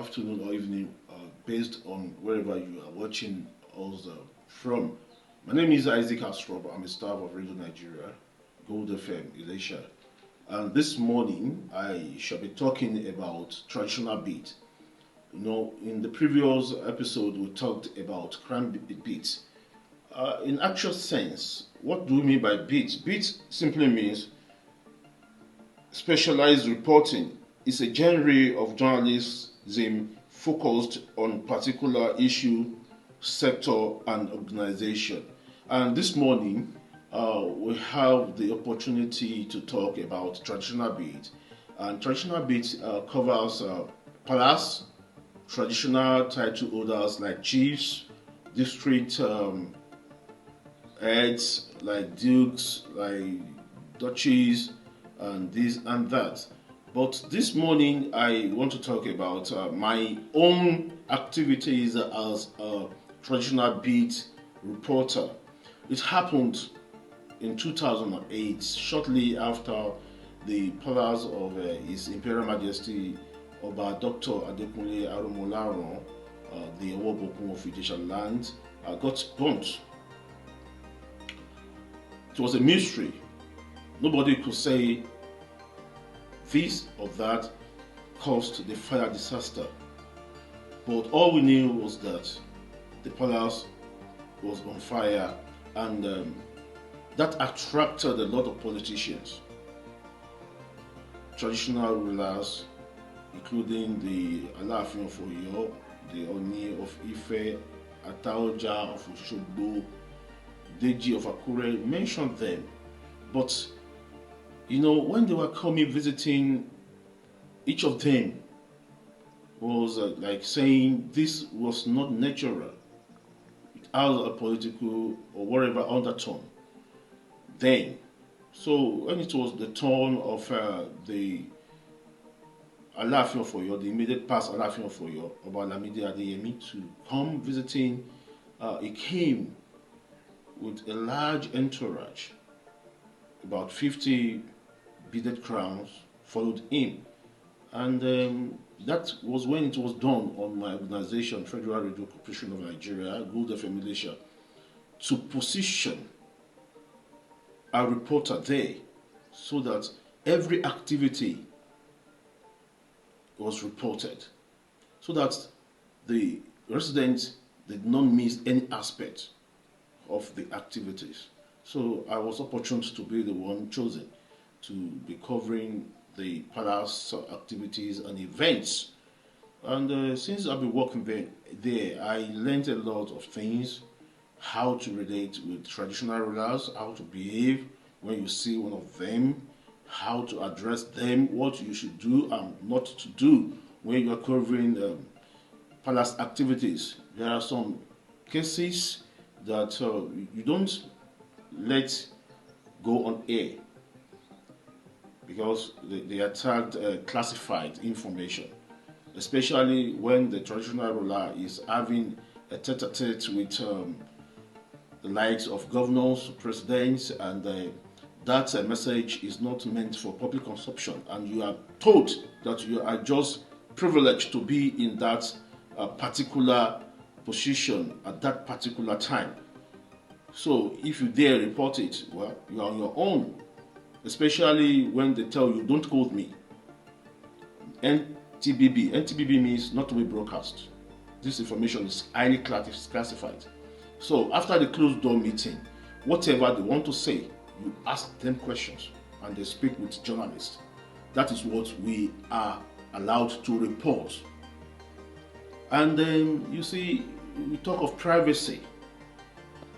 afternoon, or evening, based on wherever you are watching us from. My name is Isaac Hasstrup. I'm a staff of Radio Nigeria, Gold FM, Elisha. And this morning, I shall be talking about traditional beat. You know, in the previous episode, we talked about crime beat. In actual sense, what do we mean by beat? Beat simply means specialized reporting. It's a genre of journalism focused on particular issue, sector, and organization. And this morning, we have the opportunity to talk about traditional beat. And traditional beat covers palace, traditional title holders like chiefs, district heads like dukes, like duchies, and this and that. But this morning, I want to talk about my own activities as a traditional beat reporter. It happened in 2008, shortly after the palace of His Imperial Majesty Oba Dr. Adekunle Aromolaron, the Ewobokun of Idesha land, got burnt. It was a mystery. Nobody could say this or that caused the fire disaster. But all we knew was that the palace was on fire, and that attracted a lot of politicians, traditional rulers, including the Alaafin of Oyo, the Oni of Ife, Ataoja of Oshogbo, Deji of Akure, mentioned them. But you know, when they were coming visiting, each of them was like saying this was not natural. It has a political or whatever undertone. Then, so when it was the turn of the Alaafin of Oyo, the immediate past Alaafin of Oyo, Oba Lamide Adeyemi, to come visiting, he came with a large entourage, about 50 beaded crowns followed him, and that was when it was done on my organization, Federal Radio Corporation of Nigeria, Gold FM Elisha, to position a reporter there so that every activity was reported, so that the residents did not miss any aspect of the activities. So I was opportune to be the one chosen to be covering the palace activities and events. And since I've been working there, I learned a lot of things: how to relate with traditional rulers, how to behave when you see one of them, how to address them, what you should do and not to do when you are covering palace activities. There are some cases that you don't let go on air because they attacked classified information, especially when the traditional ruler is having a tete-a-tete with the likes of governors, presidents, and that message is not meant for public consumption, and you are told that you are just privileged to be in that particular position at that particular time. So if you dare report it, well, you are on your own, especially when they tell you, don't quote me. NTBB means not to be broadcast. This information is highly classified. So after the closed door meeting, whatever they want to say, you ask them questions and they speak with journalists. That is what we are allowed to report. And then you see, we talk of privacy.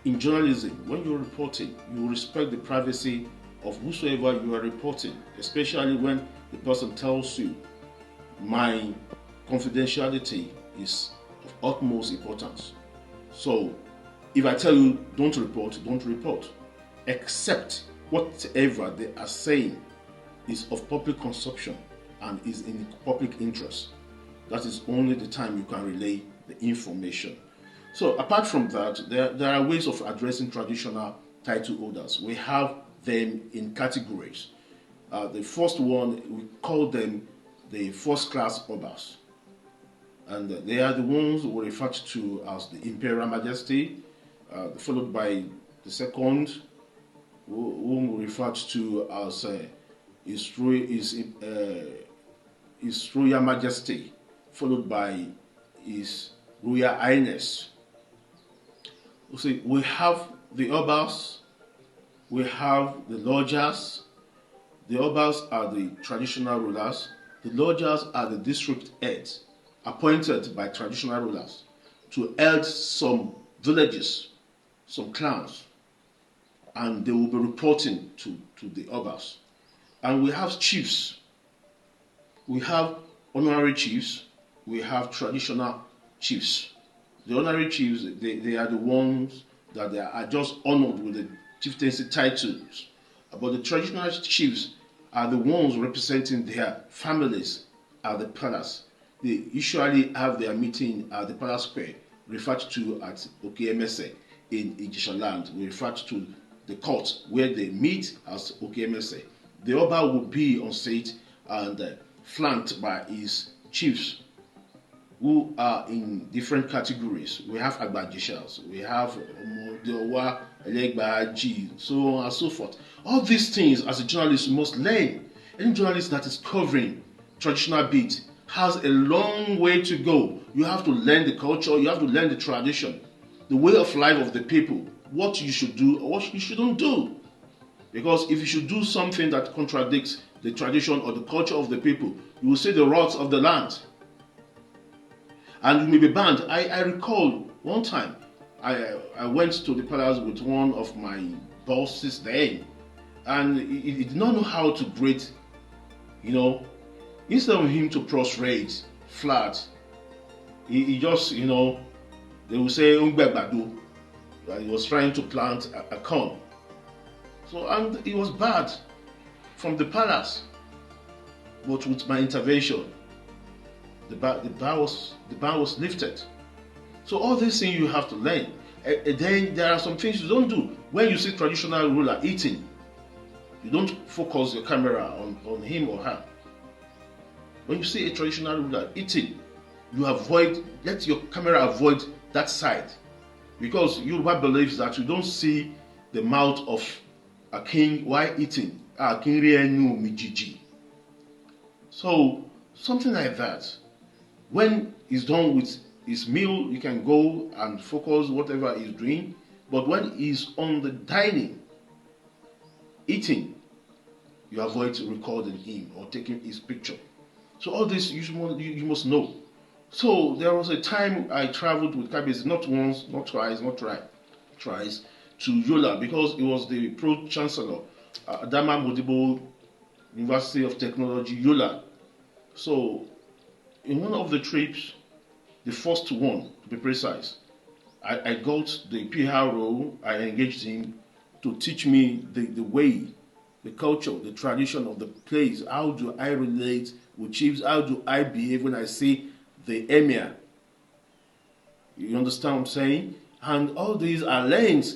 In journalism, when you're reporting, you respect the privacy of whosoever you are reporting, especially when the person tells you, my confidentiality is of utmost importance. So if I tell you don't report, except whatever they are saying is of public consumption and is in public interest. That is only the time you can relay the information. So apart from that, there are ways of addressing traditional title holders. We have them in categories. The first one, we call them the first class obas. And they are the ones who are referred to as the Imperial Majesty, followed by the second, whom we referred to as His Royal Majesty, followed by His Royal Highness. You see, we have the Obas, we have the Lodgers. The Obas are the traditional rulers. The Lodgers are the district heads appointed by traditional rulers to head some villages, some clans, and they will be reporting to the Obas. And we have chiefs. We have honorary chiefs. We have traditional chiefs. The honorary chiefs, they are the ones that they are just honored with the chieftaincy titles. But the traditional chiefs are the ones representing their families at the palace. They usually have their meeting at the palace square, referred to as Okemese in Ijisha land. We refer to the court where they meet as Okemese. The Oba will be on seat and flanked by his chiefs, who are in different categories. We have Agbajishas, we have Omodewa, Elegbaji, so on and so forth. All these things, as a journalist, you must learn. Any journalist that is covering traditional beat has a long way to go. You have to learn the culture, you have to learn the tradition, the way of life of the people, what you should do or what you shouldn't do. Because if you should do something that contradicts the tradition or the culture of the people, you will see the wrath of the land. And you may be banned. I recall one time I went to the palace with one of my bosses then, and he did not know how to greet, instead of him to prostrate flat, he just, they will say, Ungbebadu, that he was trying to plant a corn. So, and it was bad from the palace. But with my intervention, the ban was lifted. So all these things you have to learn. And then there are some things you don't do. When you see traditional ruler eating, you don't focus your camera on him or her. When you see a traditional ruler eating, let your camera avoid that side. Because Yoruba believes that you don't see the mouth of a king while eating. So something like that. When he's done with his meal, you can go and focus whatever he's doing. But when he's on the dining, eating, you avoid recording him or taking his picture. So all this you must know. So there was a time I traveled with Kabezi, not once, not twice, twice, to Yola, because it was the Pro-Chancellor, Adama Modibo University of Technology, Yola. So in one of the trips, the first one to be precise, I got the PRO, I engaged him to teach me the way, the culture, the tradition of the place. How do I relate with chiefs? How do I behave when I see the emir? You understand what I'm saying? And all these are learned.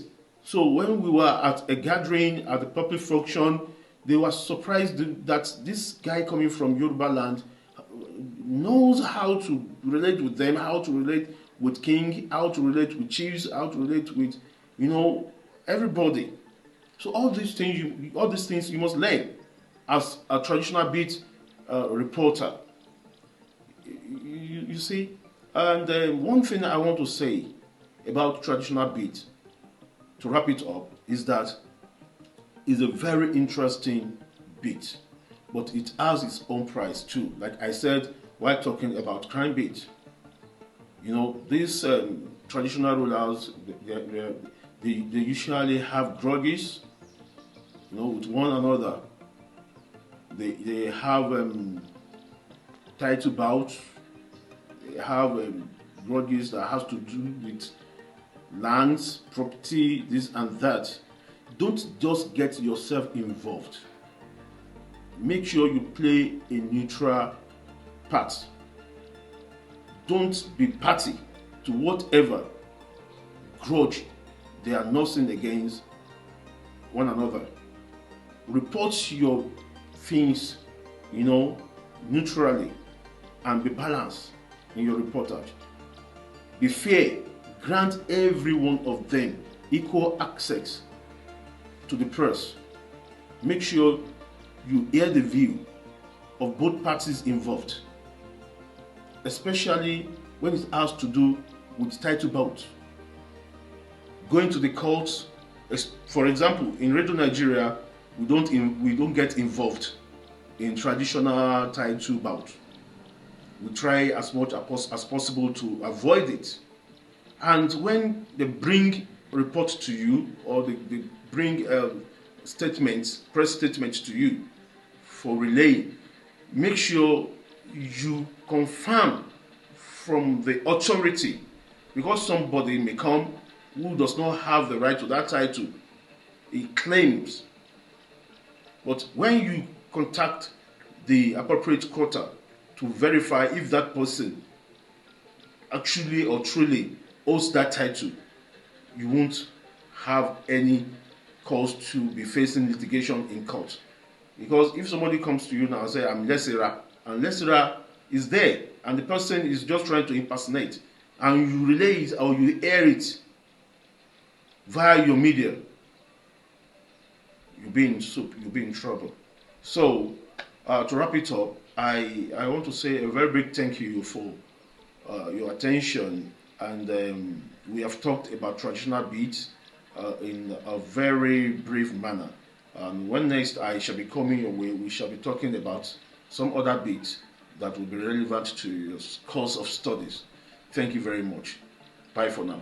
So when we were at a gathering at the public function, they were surprised that this guy coming from Yoruba land knows how to relate with them, how to relate with king, how to relate with chiefs, how to relate with, everybody. So all these things you must learn as a traditional beat reporter. You see, and one thing I want to say about traditional beat, to wrap it up, is that it's a very interesting beat, but it has its own price too. Like I said while talking about crime beat, these traditional rulers, they usually have grudges, with one another. They have title bouts. They have grudges that has to do with lands, property, this and that. Don't just get yourself involved. Make sure you play a neutral part. Don't be party to whatever grudge they are nursing against one another. Report your things, neutrally, and be balanced. in your reportage. Be fair. Grant every one of them equal access to the press. Make sure you hear the view of both parties involved, especially when it has to do with title bout. Going to the courts, for example, in Radio Nigeria, we don't get involved in traditional title bout. We try as much as possible to avoid it. And when they bring reports to you, or they bring press statements to you for relaying, make sure you confirm from the authority, because somebody may come who does not have the right to that title. He claims. But when you contact the appropriate quarter to verify if that person actually or truly owes that title, you won't have any cause to be facing litigation in court. Because if somebody comes to you now and says, I'm Lesera, and Lesera is there, and the person is just trying to impersonate, and you relay it or you air it via your media, you'll be in soup, you'll be in trouble. So, to wrap it up, I want to say a very big thank you for your attention, and we have talked about traditional beats in a very brief manner. When next I shall be coming your way, we shall be talking about some other beats that will be relevant to your course of studies. Thank you very much. Bye for now.